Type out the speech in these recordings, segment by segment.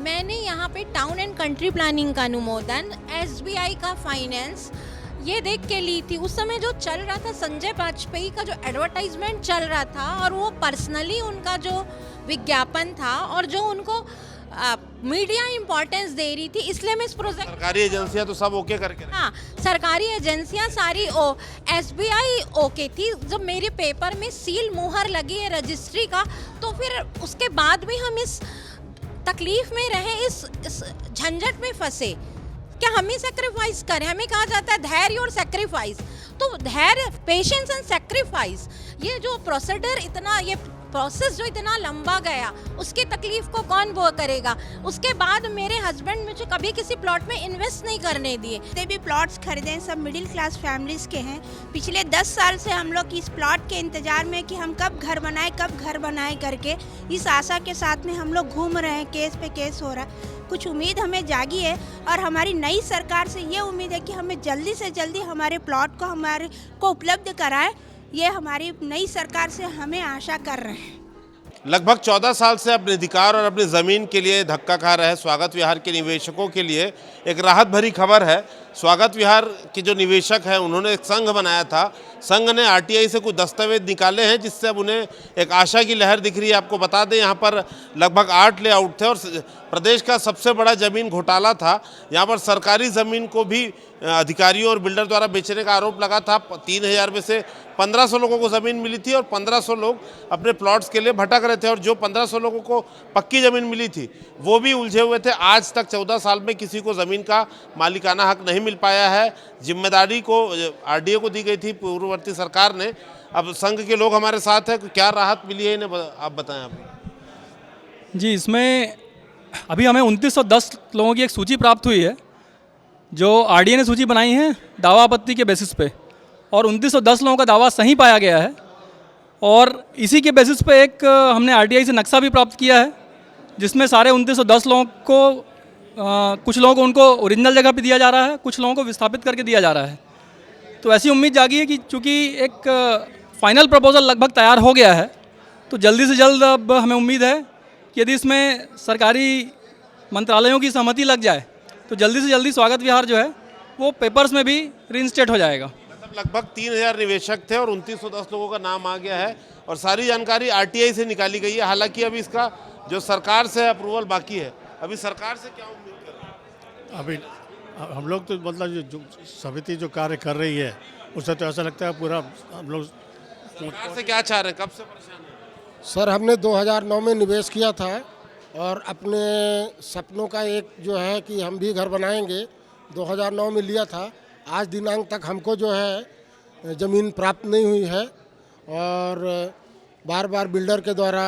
मैंने यहाँ पे टाउन एंड कंट्री प्लानिंग का अनुमोदन एसबीआई का फाइनेंस ये देख के ली थी। उस समय जो चल रहा था संजय वाजपेयी का जो एडवर्टाइजमेंट चल रहा था और वो पर्सनली उनका जो विज्ञापन था और जो उनको मीडिया इम्पोर्टेंस दे रही थी, इसलिए मैं इस प्रोजेक्ट सरकारी एजेंसियां तो सब ओके करके रखी। हाँ, सरकारी एजेंसियां सारी एसबीआई ओके थी। जब मेरे पेपर में सील मुहर लगी है रजिस्ट्री का, तो फिर उसके बाद भी हम इस तकलीफ में रहे, इस झंझट में फंसे। क्या हम ही सेक्रीफाइस करें? हमें कहा जाता है धैर्य और सेक्रीफाइस, तो धैर्य, पेशेंस एंड सेक्रीफाइस, ये जो प्रोसीडर इतना, ये प्रोसेस जो इतना लंबा गया, उसकी तकलीफ को कौन वो करेगा? उसके बाद मेरे हस्बैंड मुझे कभी किसी प्लॉट में इन्वेस्ट नहीं करने दिए। जितने भी प्लॉट्स खरीदे सब मिडिल क्लास फैमिलीज के हैं। पिछले 10 साल से हम लोग इस प्लॉट के इंतजार में कि हम कब घर बनाए करके इस आशा के साथ में हम लोग घूम रहे हैं, केस पे केस हो रहा है। कुछ उम्मीद हमें जागी है और हमारी नई सरकार से ये उम्मीद है कि हमें जल्दी से जल्दी हमारे प्लॉट को हमारे को उपलब्ध कराएं। ये हमारी नई सरकार से हमें आशा कर रहे हैं। लगभग 14 साल से अपने अधिकार और अपनी ज़मीन के लिए धक्का खा रहे स्वागत विहार के निवेशकों के लिए एक राहत भरी खबर है। स्वागत विहार के जो निवेशक हैं उन्होंने एक संघ बनाया था। संघ ने आरटीआई से कुछ दस्तावेज निकाले हैं जिससे अब उन्हें एक आशा की लहर दिख रही है। आपको बता दें, यहाँ पर लगभग 8 लेआउट थे और प्रदेश का सबसे बड़ा ज़मीन घोटाला था। यहाँ पर सरकारी ज़मीन को भी अधिकारियों और बिल्डर द्वारा बेचने का आरोप लगा था। 3000 में से 1500 लोगों को ज़मीन मिली थी और 1500 लोग अपने प्लॉट्स के लिए भटक रहे थे और जो 1500 लोगों को पक्की ज़मीन मिली थी वो भी उलझे हुए थे। आज तक 14 साल में किसी को ज़मीन का मालिकाना हक नहीं मिल पाया है। जिम्मेदारी को आरडीए को दी गई थी पूर्ववर्ती सरकार ने। अब संघ के लोग हमारे साथ हैं, क्या राहत मिली है इन्हें आप बताएं। आप जी, इसमें अभी हमें 2910 लोगों की एक सूची प्राप्त हुई है जो आरडीए ने सूची बनाई है दावा आपत्ति के बेसिस पे, और 2910 लोगों का दावा सही पाया गया है। और इसी के बेसिस पे एक हमने आरटीआई से नक्शा भी प्राप्त किया है जिसमें सारे 2910 लोगों को कुछ लोगों को उनको ओरिजिनल जगह पे दिया जा रहा है, कुछ लोगों को विस्थापित करके दिया जा रहा है। तो ऐसी उम्मीद जागी है कि चूँकि एक फाइनल प्रपोजल लगभग तैयार हो गया है, तो जल्दी से जल्द अब हमें उम्मीद है कि यदि इसमें सरकारी मंत्रालयों की सहमति लग जाए तो जल्दी से जल्दी स्वागत विहार जो है वो पेपर्स में भी रीइंस्टेट हो जाएगा। मतलब लगभग 3000 निवेशक थे और 2910 लोगों का नाम आ गया है और सारी जानकारी आरटीआई से निकाली गई है। हालांकि अभी इसका जो सरकार से अप्रूवल बाकी है। अभी सरकार से क्या उम्मीद कर रहे हैं? अभी हम लोग तो मतलब जो समिति जो कार्य कर रही है उससे तो ऐसा लगता है पूरा हम लोग सरकार से क्या चाह रहे हैं, कब से परेशान हैं? सर, हमने 2009 में निवेश किया था और अपने सपनों का एक जो है कि हम भी घर बनाएंगे 2009 में लिया था। आज दिनांक तक हमको जो है ज़मीन प्राप्त नहीं हुई है और बार बार बिल्डर के द्वारा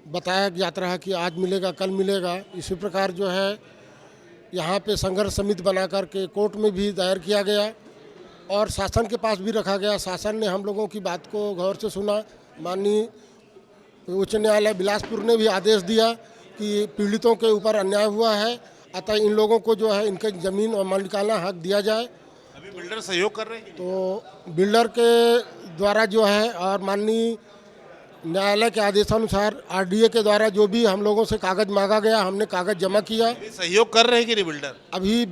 बताया जाता रहा कि आज मिलेगा, कल मिलेगा। इसी प्रकार जो है यहाँ पे संघर्ष समिति बना करके कोर्ट में भी दायर किया गया और शासन के पास भी रखा गया। शासन ने हम लोगों की बात को गौर से सुना। माननीय उच्च न्यायालय बिलासपुर ने भी आदेश दिया कि पीड़ितों के ऊपर अन्याय हुआ है, अतः इन लोगों को जो है इनके ज़मीन और मालिकाना हक दिया जाए। अभी बिल्डर सहयोग कर रहे हैं? तो बिल्डर के द्वारा जो है और माननीय न्यायालय के आदेशानुसार आरडीए के द्वारा जो भी हम लोगों से कागज़ मांगा गया हमने कागज़ जमा किया। सहयोग कर रहे हैं कि नहीं बिल्डर? अभी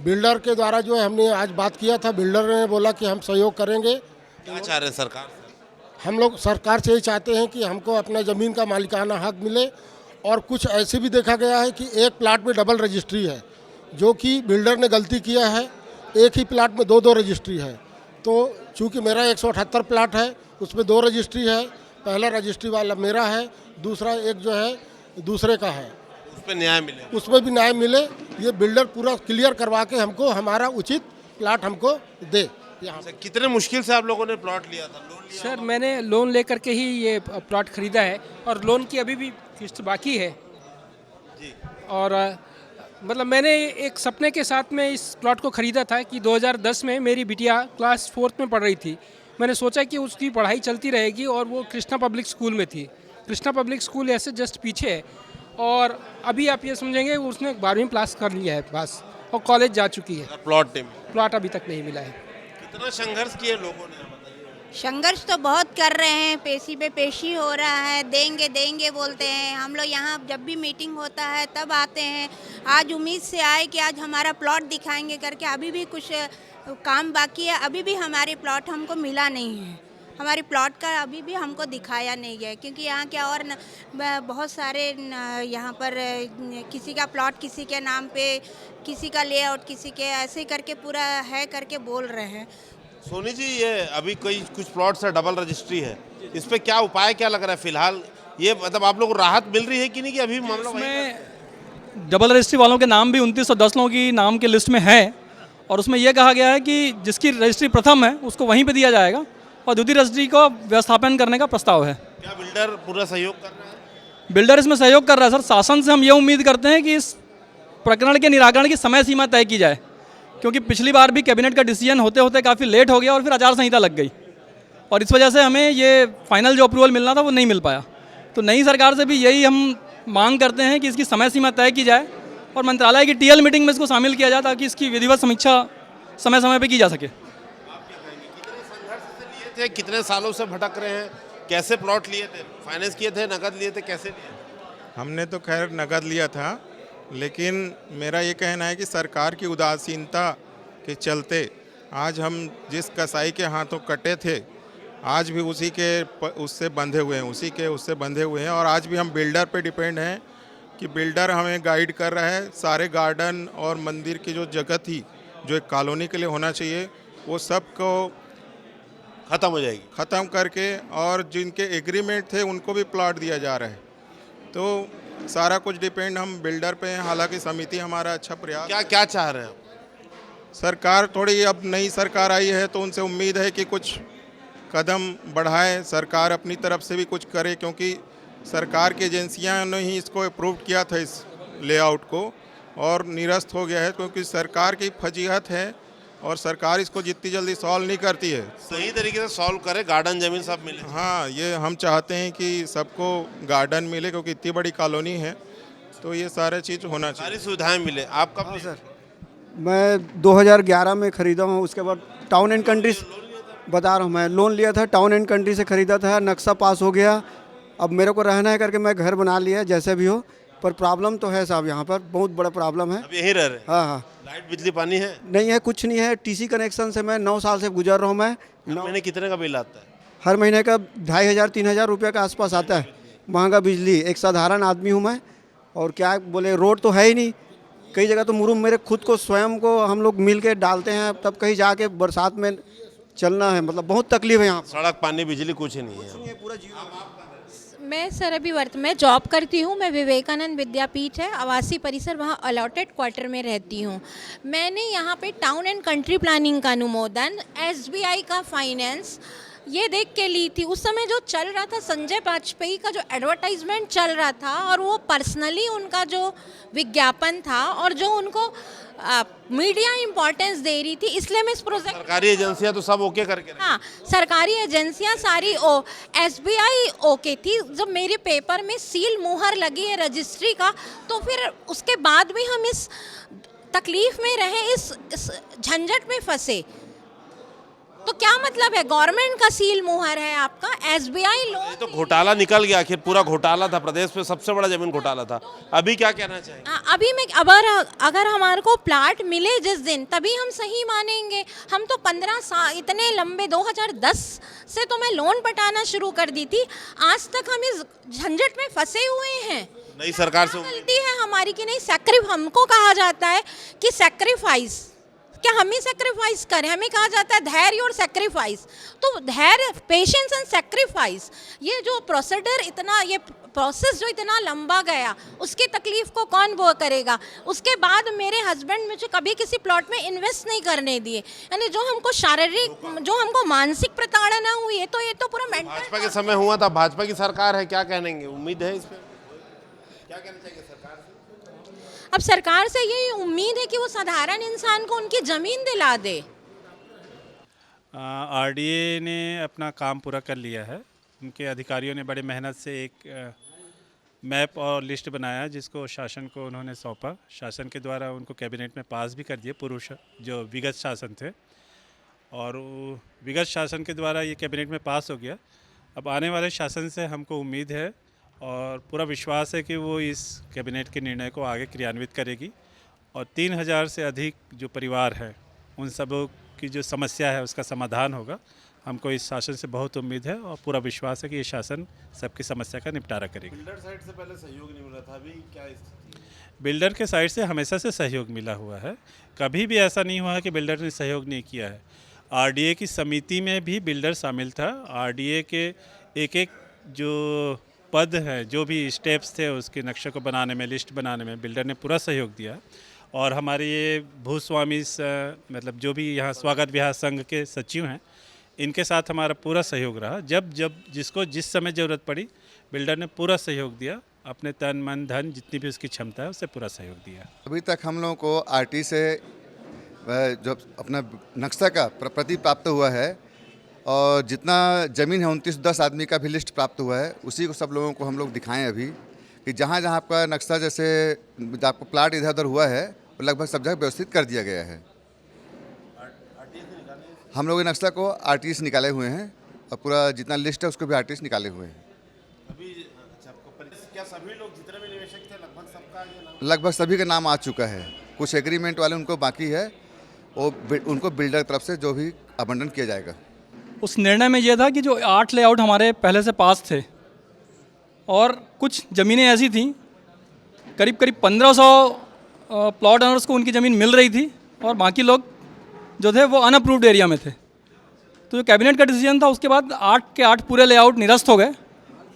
बिल्डर के द्वारा जो है हमने आज बात किया था, बिल्डर ने बोला कि हम सहयोग करेंगे। क्या चाह रहे हैं सरकार से? हम लोग सरकार से ही चाहते हैं कि हमको अपना ज़मीन का मालिकाना हक मिले। और कुछ ऐसे भी देखा गया है कि एक प्लाट में डबल रजिस्ट्री है, जो कि बिल्डर ने गलती किया है। एक ही प्लाट में 2 रजिस्ट्री है। तो चूँकि मेरा 178 प्लाट है, उसमें 2 रजिस्ट्री है। पहला रजिस्ट्री वाला मेरा है, दूसरा एक जो है दूसरे का है। उस पर न्याय मिले? उसमें भी न्याय मिले। ये बिल्डर पूरा क्लियर करवा के हमको हमारा उचित प्लाट हमको दे। यहाँ कितने मुश्किल से आप लोगों ने प्लॉट लिया था? लोन लिया? सर, मैंने लोन लेकर के ही ये प्लॉट खरीदा है और लोन की अभी भी किस्त बाकी है जी। और मतलब मैंने एक सपने के साथ में इस प्लॉट को ख़रीदा था कि 2010 में मेरी बिटिया क्लास 4th में पढ़ रही थी। मैंने सोचा कि उसकी पढ़ाई चलती रहेगी और वो कृष्णा पब्लिक स्कूल में थी। कृष्णा पब्लिक स्कूल ऐसे जस्ट पीछे है और अभी आप ये समझेंगे उसने 12वीं पास कर लिया है बस और कॉलेज जा चुकी है। प्लॉट नहीं मिला? प्लॉट अभी तक नहीं मिला है। कितना संघर्ष किए लोगों ने, बताइए। संघर्ष तो बहुत कर रहे हैं, पेशी पे पेशी हो रहा है, देंगे देंगे बोलते हैं। हम लोग यहाँ जब भी मीटिंग होता है तब आते हैं। आज उम्मीद से आए कि आज हमारा प्लॉट दिखाएंगे करके, अभी भी कुछ काम बाकी है। अभी भी हमारी प्लॉट हमको मिला नहीं है, हमारी प्लॉट का अभी भी हमको दिखाया नहीं गया, क्योंकि यहाँ क्या और बहुत सारे यहाँ पर किसी का प्लॉट किसी के नाम पे, किसी का लेआउट किसी के, ऐसे करके पूरा है करके बोल रहे हैं। सोनी जी, ये अभी कई कुछ प्लॉट से डबल रजिस्ट्री है, इस पे क्या उपाय क्या लग रहा है फिलहाल? ये मतलब आप लोगों को राहत मिल रही है कि नहीं, कि अभी मामला वहीं इसमें डबल रजिस्ट्री वालों के नाम भी 2910 लोगों की नाम के लिस्ट में है, और उसमें यह कहा गया है कि जिसकी रजिस्ट्री प्रथम है उसको वहीं पे दिया जाएगा, और द्वितीय रजिस्ट्री को व्यवस्थापन करने का प्रस्ताव है। क्या बिल्डर पूरा सहयोग कर रहा है? बिल्डर इसमें सहयोग कर रहा है सर। शासन से हम ये उम्मीद करते हैं कि इस प्रकरण के निराकरण की समय सीमा तय की जाए, क्योंकि पिछली बार भी कैबिनेट का डिसीजन होते होते काफ़ी लेट हो गया और फिर आचार संहिता लग गई, और इस वजह से हमें ये फाइनल जो अप्रूवल मिलना था वो नहीं मिल पाया। तो नई सरकार से भी यही हम मांग करते हैं कि इसकी समय सीमा तय की जाए और मंत्रालय की टीएल मीटिंग में इसको शामिल किया जाए, ताकि इसकी विधिवत समीक्षा समय समय पर की जा सके। थे कितने सालों से भटक रहे हैं? कैसे प्लॉट लिए थे? फाइनेंस किए थे, नगद लिए थे, कैसे लिए? हमने तो खैर नगद लिया था, लेकिन मेरा ये कहना है कि सरकार की उदासीनता के चलते आज हम जिस कसाई के हाथों कटे थे, आज भी उससे बंधे हुए हैं, उससे बंधे हुए हैं। और आज भी हम बिल्डर पे डिपेंड हैं कि बिल्डर हमें गाइड कर रहा है। सारे गार्डन और मंदिर की जो जगह थी, जो एक कॉलोनी के लिए होना चाहिए, वो सब को खत्म हो जाएगी, ख़त्म करके, और जिनके एग्रीमेंट थे उनको भी प्लॉट दिया जा रहा है। तो सारा कुछ डिपेंड हम बिल्डर पे हैं। हालांकि समिति हमारा अच्छा प्रयास। क्या क्या चाह रहे हैं आप? सरकार थोड़ी, अब नई सरकार आई है तो उनसे उम्मीद है कि कुछ कदम बढ़ाए, सरकार अपनी तरफ से भी कुछ करे, क्योंकि सरकार की एजेंसियां ने ही इसको अप्रूव किया था इस लेआउट को, और निरस्त हो गया है, क्योंकि सरकार की फजीहत है और सरकार इसको जितनी जल्दी सॉल्व नहीं करती है। सही तरीके से सॉल्व करे, गार्डन जमीन सब मिले। हाँ, ये हम चाहते हैं कि सबको गार्डन मिले, क्योंकि इतनी बड़ी कॉलोनी है, तो ये सारे चीज़ होना चाहिए, सारी सुविधाएं मिले। आप कब? सर, मैं 2011 में ख़रीदा हूँ। उसके बाद टाउन एंड कंट्री, बता रहा हूँ, मैं लोन लिया था, टाउन एंड कंट्री से ख़रीदा था, नक्शा पास हो गया। अब मेरे को रहना है करके मैं घर बना लिया जैसे भी हो, पर प्रॉब्लम तो है साहब, यहाँ पर बहुत बड़ा प्रॉब्लम है। अब यहीं रह रहे हैं? हाँ हाँ। लाइट बिजली पानी है? नहीं है, कुछ नहीं है। टीसी कनेक्शन से मैं 9 साल से गुजर रहा हूँ। मैं महीने कितने का बिल आता है? हर महीने का 2500-3000 रुपये के आसपास आता है। महंगा बिजली, एक साधारण आदमी हूँ मैं, और क्या बोले, रोड तो है ही नहीं। कई जगह तो मुरुम मेरे खुद को स्वयं को हम लोग मिल के डालते हैं, तब कहीं जाके बरसात में चलना है, मतलब बहुत तकलीफ है यहाँ। सड़क, पानी, बिजली कुछ ही नहीं है। पूरा जीवन। मैं सर अभी में जॉब करती हूँ। मैं विवेकानंद विद्यापीठ है, आवासीय परिसर, वहाँ अलॉटेड क्वार्टर में रहती हूँ। मैंने यहाँ पे टाउन एंड कंट्री प्लानिंग का अनुमोदन, एसबीआई का फाइनेंस ये देख के ली थी। उस समय जो चल रहा था, संजय वाजपेयी का जो एडवर्टाइजमेंट चल रहा था, और वो पर्सनली उनका जो विज्ञापन था, और जो उनको मीडिया इम्पोर्टेंस दे रही थी, इसलिए मैं इस प्रोजेक्ट। सरकारी एजेंसियां तो सब ओके करके हाँ, सरकारी एजेंसियां सारी एसबीआई ओके थी। जब मेरे पेपर में सील मुहर लगी है रजिस्ट्री का, तो फिर उसके बाद भी हम इस तकलीफ में रहे, इस झंझट में फंसे। तो क्या मतलब है? गवर्नमेंट का सील मुहर है आपका, एसबीआई लोन। ये तो घोटाला निकल गया, आखिर पूरा घोटाला था, प्रदेश में सबसे बड़ा जमीन घोटाला था। अभी क्या कहना चाहिए? अभी मैं अगर हमारे को प्लाट मिले जिस दिन, तभी हम सही मानेंगे। हम तो 15 साल, इतने लंबे, 2010 से तो मैं लोन पटाना शुरू कर दी थी, आज तक हम इस झंझट में फंसे हुए हैं। नई सरकार से गलती है हमारी कि नहीं। हमको कहा जाता है कि सेक्रीफाइस, क्या हम ही सेक्रीफाइस करें? हमें कहा जाता है धैर्य और सेक्रीफाइस। तो धैर्य, पेशेंस एंड सेक्रीफाइस, ये जो प्रोसीडर इतना, ये प्रोसेस जो इतना लंबा गया, उसकी तकलीफ को कौन वो करेगा? उसके बाद मेरे हस्बैंड मुझे कभी किसी प्लॉट में इन्वेस्ट नहीं करने दिए। यानी जो हमको शारीरिक, जो हमको मानसिक प्रताड़ना हुई है, तो ये तो पूरा मेंटल। भाजपा के समय हुआ था, भाजपा की सरकार है, क्या कहेंगे? उम्मीद है इस पर? क्या कहना चाहिए सरकार से? अब सरकार से यही उम्मीद है कि वो साधारण इंसान को उनकी ज़मीन दिला दे। आरडीए ने अपना काम पूरा कर लिया है। उनके अधिकारियों ने बड़े मेहनत से एक मैप और लिस्ट बनाया, जिसको शासन को उन्होंने सौंपा। शासन के द्वारा उनको कैबिनेट में पास भी कर दिए, पूर्व जो विगत शासन थे। और विगत शासन के द्वारा ये कैबिनेट में पास हो गया। अब आने वाले शासन से हमको उम्मीद है और पूरा विश्वास है कि वो इस कैबिनेट के निर्णय को आगे क्रियान्वित करेगी और 3000 से अधिक जो परिवार हैं उन सबों की जो समस्या है उसका समाधान होगा। हमको इस शासन से बहुत उम्मीद है और पूरा विश्वास है कि ये शासन सबकी समस्या का निपटारा करेगी। बिल्डर साइड से पहले सहयोग नहीं मिला था, अभी क्या स्थिति है? बिल्डर के साइड से हमेशा से सहयोग मिला हुआ है, कभी भी ऐसा नहीं हुआ है कि बिल्डर ने सहयोग नहीं किया है। आरडीए की समिति में भी बिल्डर शामिल था। आरडीए के एक एक जो पद हैं, जो भी स्टेप्स थे उसके नक्शे को बनाने में, लिस्ट बनाने में बिल्डर ने पूरा सहयोग दिया। और हमारे ये भूस्वामी मतलब जो भी यहाँ स्वागत विहार संघ के सचिव हैं, इनके साथ हमारा पूरा सहयोग रहा। जब जिसको जिस समय ज़रूरत पड़ी बिल्डर ने पूरा सहयोग दिया, अपने तन मन धन जितनी भी उसकी क्षमता है उससे पूरा सहयोग दिया। अभी तक हम लोगों को आरटी से जो अपना नक्शा का प्रति प्राप्त हुआ है और जितना ज़मीन है 2910 आदमी का भी लिस्ट प्राप्त हुआ है, उसी को सब लोगों को हम लोग दिखाएं अभी कि जहाँ जहाँ आपका नक्शा जैसे आपको प्लाट इधर उधर हुआ है वो लगभग सब जगह व्यवस्थित कर दिया गया है। हम लोग नक्शा को आरटीए से निकाले हुए हैं और पूरा जितना लिस्ट है उसको भी आरटीए से निकाले हुए हैं। अभी क्या सभी लोग जितने भी निवेशक थे लगभग सबका ये नाम? लगभग सभी का नाम आ चुका है। कुछ एग्रीमेंट वाले उनको बाकी है, वो उनको बिल्डर तरफ से जो भी आवंटन किया जाएगा। उस निर्णय में ये था कि जो 8 लेआउट हमारे पहले से पास थे और कुछ ज़मीनें ऐसी थीं, करीब 1500 प्लॉट ओनर्स को उनकी ज़मीन मिल रही थी और बाकी लोग जो थे वो अनअप्रूव्ड एरिया में थे। तो जो कैबिनेट का डिसीजन था उसके बाद 8 के 8 पूरे लेआउट निरस्त हो गए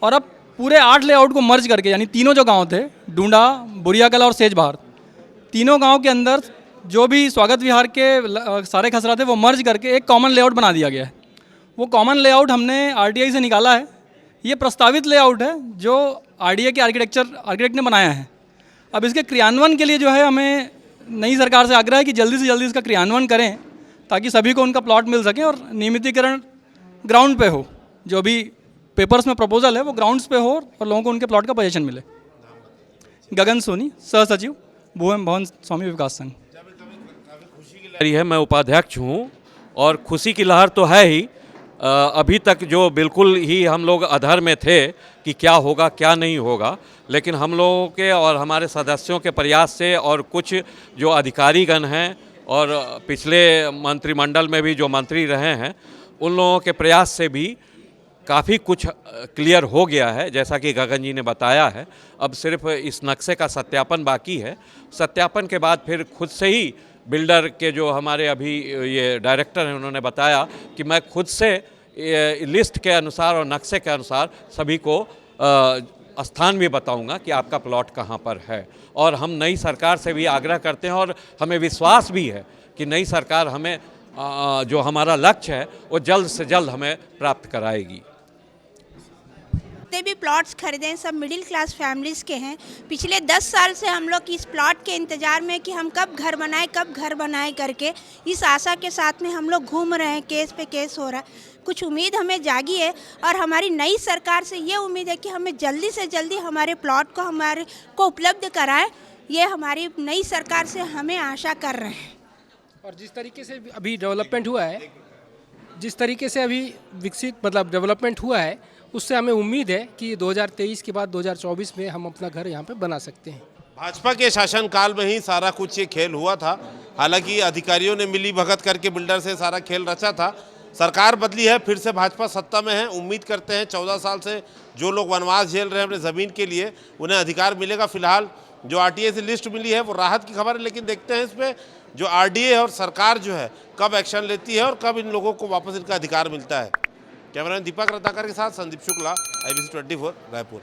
और अब पूरे 8 लेआउट को मर्ज करके, यानी तीनों जो गांव थे, डूंडा, बुरियाकला और सेजबहार, तीनों गांव के अंदर जो भी स्वागत विहार के सारे खसरा थे वो मर्ज करके एक कॉमन लेआउट बना दिया गया है। वो कॉमन लेआउट हमने आरटीआई से निकाला है। ये प्रस्तावित लेआउट है जो आरडीए के आर्किटेक्ट ने बनाया है। अब इसके क्रियान्वयन के लिए जो है हमें नई सरकार से आग्रह है कि जल्दी से जल्दी इसका क्रियान्वयन करें ताकि सभी को उनका प्लॉट मिल सके और नियमितीकरण ग्राउंड पे हो। जो भी पेपर्स में प्रपोजल है वो ग्राउंड्स पे हो और लोगों को उनके प्लॉट का पोजीशन मिले। गगन सोनी, सह सचिव, भूम भवन स्वामी विकास संघ। है, मैं उपाध्यक्ष हूँ और खुशी की लहर तो है ही। अभी तक जो बिल्कुल ही हम लोग अधर में थे कि क्या होगा क्या नहीं होगा, लेकिन हम लोगों के और हमारे सदस्यों के प्रयास से और कुछ जो अधिकारीगण हैं और पिछले मंत्रिमंडल में भी जो मंत्री रहे हैं उन लोगों के प्रयास से भी काफ़ी कुछ क्लियर हो गया है, जैसा कि गगन जी ने बताया है। अब सिर्फ इस नक्शे का सत्यापन बाकी है। सत्यापन के बाद फिर खुद से ही बिल्डर के जो हमारे अभी ये डायरेक्टर हैं उन्होंने बताया कि मैं खुद से लिस्ट के अनुसार और नक्शे के अनुसार सभी को स्थान भी बताऊंगा कि आपका प्लॉट कहाँ पर है। और हम नई सरकार से भी आग्रह करते हैं और हमें विश्वास भी है कि नई सरकार हमें जो हमारा लक्ष्य है वो जल्द से जल्द हमें प्राप्त कराएगी। जितने भी प्लॉट्स खरीदे हैं सब मिडिल क्लास फैमिलीज़ के हैं। पिछले 10 साल से हम लोग इस प्लॉट के इंतज़ार में कि हम कब घर बनाए करके इस आशा के साथ में हम लोग घूम रहे हैं। केस पे केस हो रहा है। कुछ उम्मीद हमें जागी है और हमारी नई सरकार से ये उम्मीद है कि हमें जल्दी से जल्दी हमारे प्लॉट को हमारे को उपलब्ध कराएं। ये हमारी नई सरकार से हमें आशा कर रहे हैं। और जिस तरीके से अभी डेवलपमेंट हुआ है, जिस तरीके से अभी विकसित मतलब डेवलपमेंट हुआ है, उससे हमें उम्मीद है कि 2023 के बाद 2024 में हम अपना घर यहाँ पे बना सकते हैं। भाजपा के शासनकाल में ही सारा कुछ ये खेल हुआ था। हालांकि अधिकारियों ने मिली भगत करके बिल्डर से सारा खेल रचा था। सरकार बदली है, फिर से भाजपा सत्ता में है। उम्मीद करते हैं 14 साल से जो लोग वनवास झेल रहे हैं अपने ज़मीन के लिए उन्हें अधिकार मिलेगा। फिलहाल जो आरटीए से लिस्ट मिली है वो राहत की खबर है, लेकिन देखते हैं इस पर जो आरडीए और सरकार जो है कब एक्शन लेती है और कब इन लोगों को वापस इनका अधिकार मिलता है। कैमरामैन दीपक रत्नाकर के साथ संदीप शुक्ला, IBC 24 रायपुर।